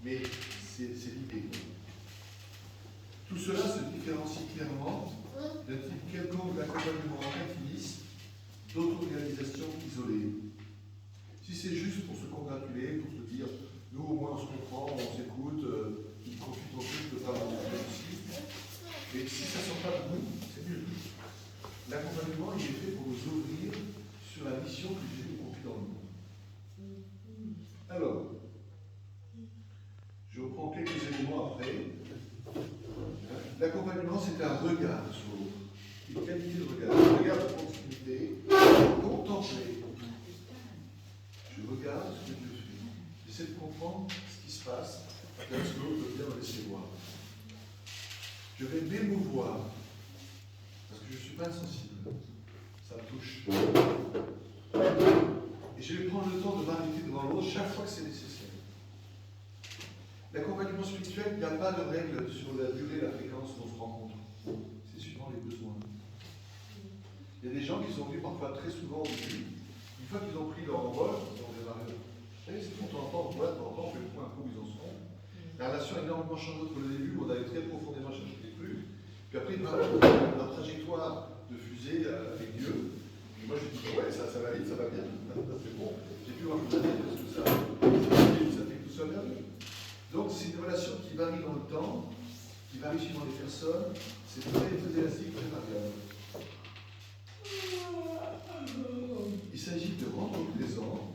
mais c'est l'idée. Tout cela se différencie clairement d'un type quelconque d'accompagnement intimiste, d'auto-réalisation isolée. Si c'est juste pour se congratuler, pour se dire, nous au moins on se comprend, on s'écoute, nous profitons tous de travailler ici, et si ça ne sort pas de nous, c'est mieux. L'accompagnement, il est fait pour nous ouvrir sur la mission que Jésus nous confie dans le monde. Alors, je reprends quelques éléments après. L'accompagnement, c'est un regard sur l'autre, une qualité de regard, un regard de proximité, contempler. Je regarde ce que Dieu fait. J'essaie de comprendre ce qui se passe, avec ce que l'autre veut bien me laisser voir. Je vais m'émouvoir, parce que je ne suis pas insensible. Ça me touche. Et je vais prendre le temps de m'arrêter devant l'autre chaque fois que c'est nécessaire. L'accompagnement spirituel, il n'y a pas de règle sur la durée et la fréquence dont on se rencontre. C'est suivant les besoins. Il y a des gens qui sont venus parfois très souvent au début. Une fois qu'ils ont pris leur envol, ils ont démarré. Vous savez, c'est quand on entend, voilà, on fait le point un peu où ils en sont. La relation a énormément changé entre le début, où on allait très profondément chercher des trucs. Puis après, leur trajectoire de fusée avec Dieu. Et moi, je dis, ouais, ça va vite, ça va bien. C'est bon. J'ai pu voir une année parce que ça fait que tout ça merveilleux. Donc, c'est une relation qui varie dans le temps, qui varie suivant les personnes. C'est très élastique, très variable. Il s'agit de rendre présent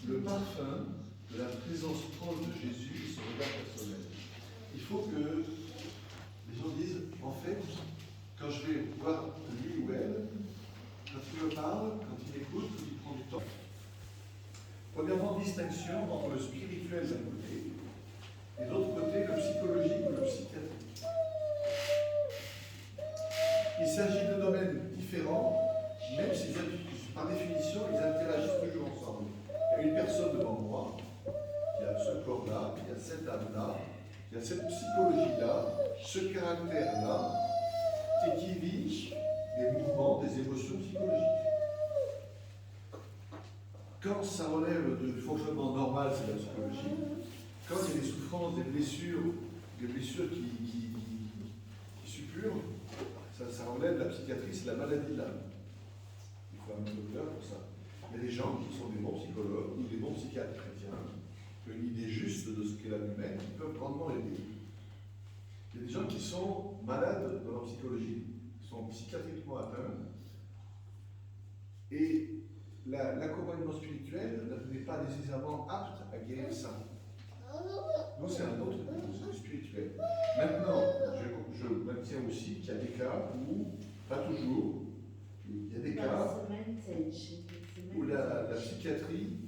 le parfum de la présence proche de Jésus et son regard personnel. Il faut que les gens disent, en fait, quand je vais voir lui ou elle, quand il me parle, quand il écoute, quand il prend du temps. Premièrement, distinction entre le spirituel d'un côté et de l'autre côté, le psychologique ou le psychiatrique. Il s'agit de domaines différents, même si par définition, ils interagissent toujours ensemble. Il y a une personne devant moi, il y a ce corps-là, il y a cette âme-là, il y a cette psychologie-là, ce caractère-là, et qui vit des mouvements, des émotions psychologiques. Quand ça relève du fonctionnement normal, c'est la psychologie. Quand il y a des souffrances, des blessures qui suppurent, ça relève de la psychiatrie, c'est la maladie de l'âme. Il faut un docteur pour ça. Il y a des gens qui sont des bons psychologues ou des bons psychiatres chrétiens, qui ont une idée juste de ce qu'est l'âme humaine, qui peuvent grandement aider. Il y a des gens qui sont malades dans leur psychologie, qui sont psychiatriquement atteints, et l'accompagnement spirituel n'est pas nécessairement apte à guérir ça. Non, c'est un autre, c'est du spirituel. Maintenant, je maintiens aussi qu'il y a des cas où, pas toujours, il y a des cas où la psychiatrie,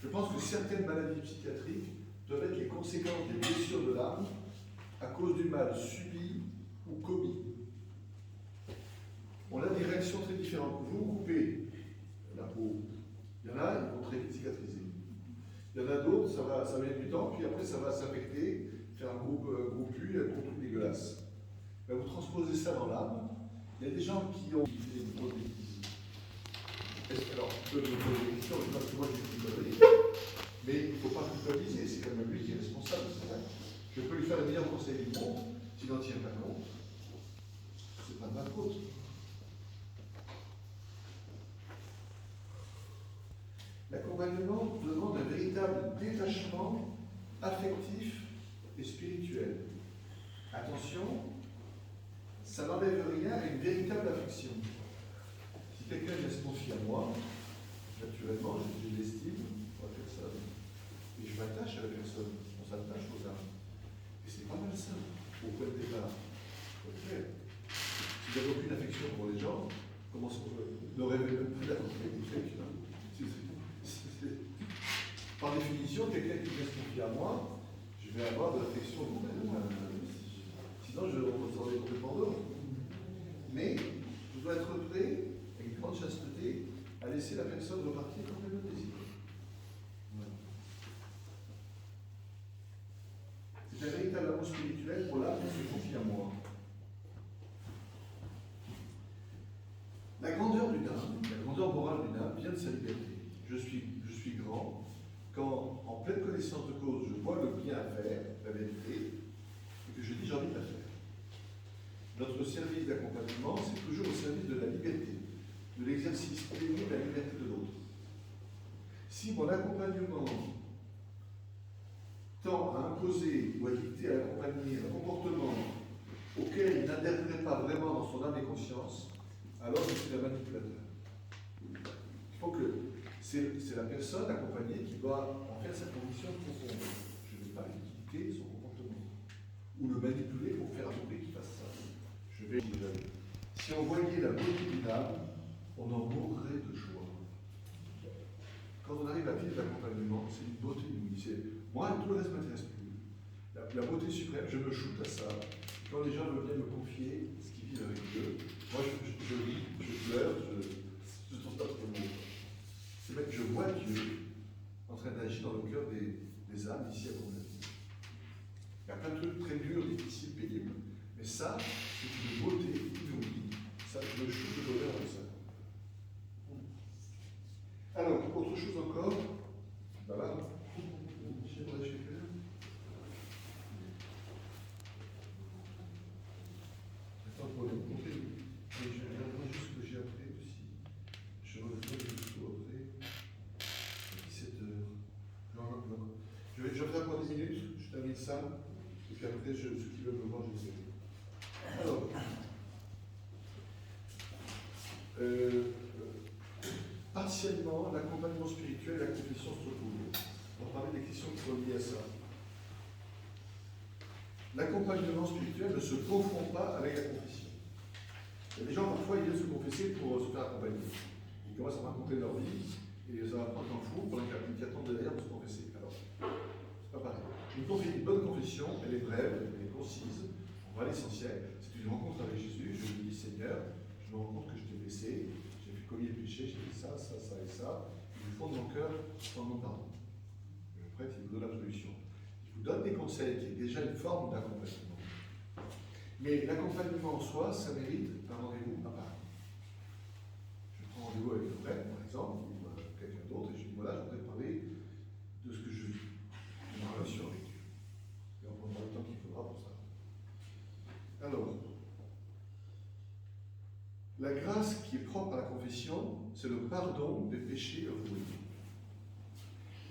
je pense que certaines maladies psychiatriques doivent être les conséquences des blessures de l'âme à cause du mal subi ou commis. On a des réactions très différentes. Vous coupez la peau, il y en a, ils vont très vite cicatriser. Il y en a d'autres, ça va mettre du temps, puis après ça va s'affecter, faire un gros pus, un gros truc dégueulasse. Ben, vous transposez ça dans l'âme. Il y a des gens qui ont utilisé des grosses bêtises. Alors, je peux me poser des questions, je pense que moi j'ai culpabilisé. Mais il ne faut pas culpabiliser, c'est quand même lui qui est responsable. Je peux lui faire le meilleur conseil du monde, s'il n'en tient pas compte, c'est pas de ma faute. L'accompagnement demande un véritable détachement affectif et spirituel. Attention, ça n'enlève rien à une véritable affection. Si quelqu'un vient se confier à moi, naturellement, j'ai de l'estime pour la personne. Et je m'attache à la personne. On s'attache aux âmes. Et c'est pas malsain au point de départ. Faut le faire. Si vous n'avez aucune affection pour les gens, comment ça ne rêvez même plus d'affection. Par définition, quelqu'un qui vient se confier à moi, je vais avoir de l'affection pour elle. Sinon, je ressortais complètement dehors. Mais je dois être prêt, avec une grande chasteté, à laisser la personne repartir comme elle le désire. Voilà. C'est un véritable amour spirituel pour l'âme qui se confie à moi. La grandeur d'une âme, la grandeur morale d'une âme vient de sa liberté. Je suis grand quand, en pleine connaissance de cause, je vois le bien à faire, la vérité, et que je dis j'ai envie de la faire. Notre service d'accompagnement, c'est toujours au service de la liberté, de l'exercice pleiné de la liberté de l'autre. Si mon accompagnement tend à imposer ou à dicter à l'accompagné un comportement auquel il n'adhérerait pas vraiment dans son âme et conscience, alors je suis un manipulateur. Il faut que c'est la personne accompagnée qui doit en faire sa condition profonde. Je ne vais pas lui dicter son comportement ou le manipuler pour faire à qu'il fasse ça. Je vais si on voyait la beauté d'une âme, on en mourrait de joie. Quand on arrive à vivre l'accompagnement, c'est une beauté inouïe. Moi, tout le reste ne m'intéresse plus. La beauté suprême, je me shoot à ça. Quand les gens viennent me confier ce qu'ils vivent avec Dieu, moi je ris, je pleure, je ne trouve pas trop beau. C'est vrai que je vois Dieu en train d'agir dans le cœur des âmes ici à mon avis. Il y a plein de trucs très durs, difficiles, pénibles. Mais ça, c'est une beauté inouïe. Ça, je me shoot de bonheur avec ça. Alors, autre chose encore. Voilà. Attends, pour les montrer. Je regarde juste ce que j'ai appris aussi. Je reviens juste après. 17h. Je vais faire pour 10 minutes, je termine ça. Et puis après, ceux qui veulent me voir, je les ai. Alors. Partiellement, l'accompagnement spirituel et la confession se retrouvent. On va parler des questions qui sont liées à ça. L'accompagnement spirituel ne se confond pas avec la confession. Il y a des gens, parfois, ils viennent se confesser pour se faire accompagner. Ils commencent à raconter leur vie, et ça va prendre un fou pendant qu'ils attendent derrière pour se confesser. Alors, c'est pas pareil. Une bonne confession, elle est brève, elle est concise, on va à l'essentiel. C'est une rencontre avec Jésus, je lui dis Seigneur, je me rends compte que je t'ai blessé, j'ai fait commis le péché, j'ai fait ça, ça, ça et ça. Il vous fonde mon cœur sans mon pardon. Et le prêtre, il vous donne l'absolution. Il vous donne des conseils qui est déjà une forme d'accompagnement. Mais l'accompagnement en soi, ça mérite un rendez-vous à part. Je prends rendez-vous avec le prêtre, par exemple, ou quelqu'un d'autre, et je dis voilà, je voudrais parler de ce que je vis, de ma relation avec Dieu. Et on prendra le temps qu'il faudra pour ça. Alors, la grâce qui est propre à la confession, c'est le pardon des péchés avoués.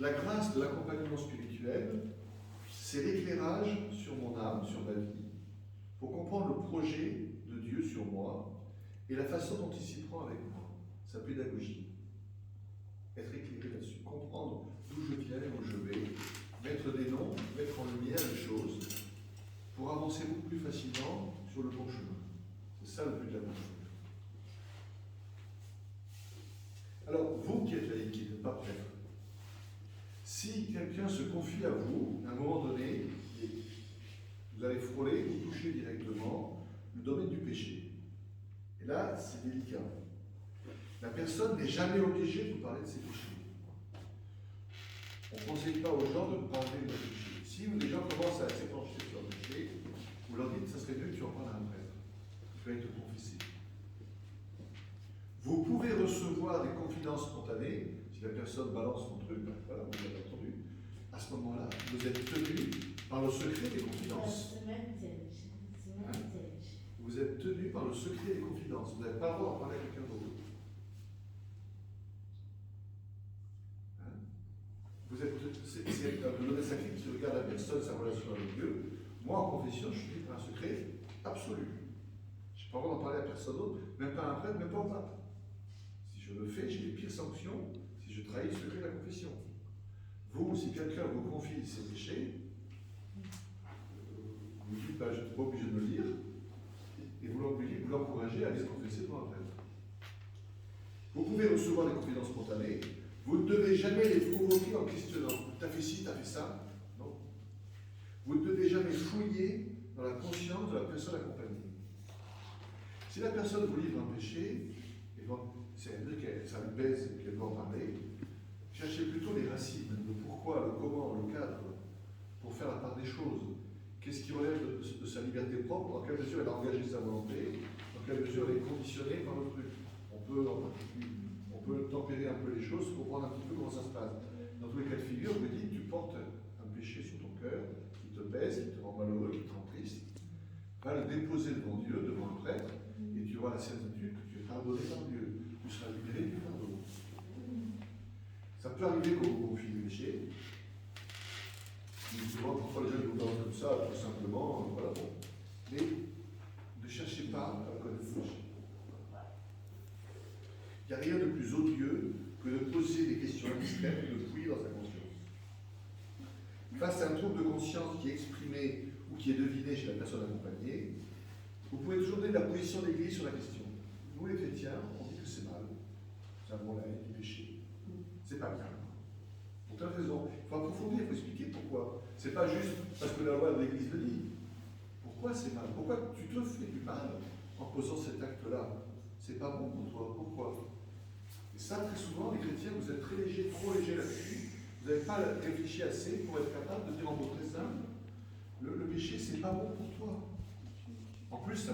La grâce de l'accompagnement spirituel, c'est l'éclairage sur mon âme, sur ma vie, pour comprendre le projet de Dieu sur moi et la façon dont il s'y prend avec moi, sa pédagogie. Être éclairé là-dessus, comprendre d'où je viens et où je vais, mettre des noms, mettre en lumière les choses, pour avancer beaucoup plus facilement sur le bon chemin. C'est ça le but de la confession. Alors, vous qui êtes laïcs, qui n'êtes pas prêtre, si quelqu'un se confie à vous, à un moment donné, vous allez frôler, vous toucher directement le domaine du péché. Et là, c'est délicat. La personne n'est jamais obligée de vous parler de ses péchés. On ne conseille pas aux gens de vous parler de leurs péchés. Si les gens commencent à s'épancher sur leurs péchés, vous leur dites, ça serait mieux que tu en parles à un prêtre. Tu vas te confesser. Vous pouvez recevoir des confidences spontanées, si la personne balance son truc, voilà, vous l'avez entendu. À ce moment-là, vous êtes tenu par le secret des confidences. Hein? Vous êtes tenu par le secret des confidences. Vous n'avez pas le droit d'en parler à quelqu'un d'autre. Hein? Vous êtes, c'est le domaine sacré qui regarde la personne, sa relation avec Dieu. Moi, en confession, je suis tenu par un secret absolu. Je n'ai pas le droit d'en parler à personne d'autre, même pas à un prêtre, même pas au pape. Si je le fais, j'ai les pires sanctions si je trahis le secret de la confession. Vous, si quelqu'un vous confie ses péchés, vous dites, je n'étais pas obligé de me le dire, et vous l'encouragez à aller se confesser devant un prêtre. Vous pouvez recevoir des confidences spontanées, vous ne devez jamais les provoquer en questionnant. T'as fait ci, t'as fait ça. Non. Vous ne devez jamais fouiller dans la conscience de la personne accompagnée. Si la personne vous livre un péché, c'est-à-dire que ça le baise et qu'elle veut en parler, cherchez plutôt les racines, le pourquoi, le comment, le cadre, pour faire la part des choses. Qu'est-ce qui relève de sa liberté propre, dans quelle mesure elle a engagé sa volonté, dans quelle mesure elle est conditionnée par le truc. On peut tempérer un peu les choses, comprendre un petit peu comment ça se passe. Dans tous les cas de figure, vous dites, tu portes Va le déposer devant Dieu, devant le prêtre, et tu auras la certitude que tu es pardonné par Dieu. Tu seras libéré du fardeau. Ça peut arriver qu'on confie le péché. Souvent, parfois les gens ils vous parlent comme ça, tout simplement, voilà. Bon. Mais ne cherchez pas à connaître le péché. Il n'y a rien de plus odieux que de poser des questions indiscrètes et de fouiller dans sa conscience. Face à un trouble de conscience qui est exprimé ou qui est deviné chez la personne accompagnée, vous pouvez toujours donner la position de l'Église sur la question. Nous, les chrétiens, on dit que c'est mal. Nous avons la haine du péché. C'est pas bien. Pour quelle raison? Il faut approfondir, il faut expliquer pourquoi. C'est pas juste parce que la loi de l'Église le dit. Pourquoi c'est mal? Pourquoi tu te fais du mal en posant cet acte-là? C'est pas bon pour toi. Pourquoi? Et ça, très souvent, les chrétiens, vous êtes très légers, trop légers là-dessus. Vous n'avez pas réfléchi assez pour être capable de dire en mots très simples, le péché, c'est pas bon pour toi. En plus, ça